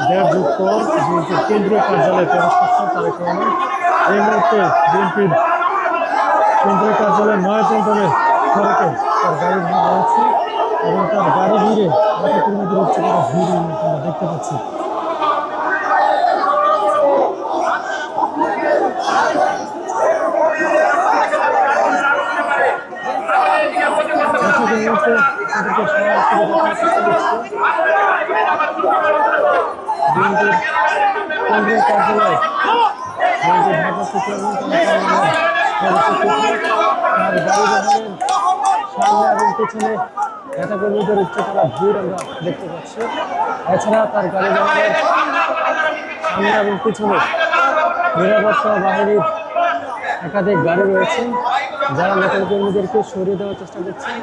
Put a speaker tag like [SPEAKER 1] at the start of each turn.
[SPEAKER 1] দেড় যুগ পর বিএনপির কেন্দ্রীয় কার্যালয়ে প্রবেশ করছেন তারেক রহমান। এই মুহূর্তে বিএনপির কেন্দ্রীয় কার্যালয়ের নয়াপল্টনের সড়কে তার গাড়ি রয়েছে এবং তার গাড়ি ঘিরে নেতাকর্মীদের উচ্চ করা ভিড় আমরা দেখতে পাচ্ছি। বিএনপির কেন্দ্রীয় কার্যালয় সামনে এবং পেছনে নেতাকর্মীদের উচ্চ করা ভিড় আমরা দেখতে পাচ্ছি। এছাড়া তার গাড়ি বাহনের সামনে এবং পিছনে নিরাপত্তা বাহিনীর একাধিক গাড়ি রয়েছে যারা নেতাকর্মীদেরকে সরিয়ে দেওয়ার চেষ্টা করছেন।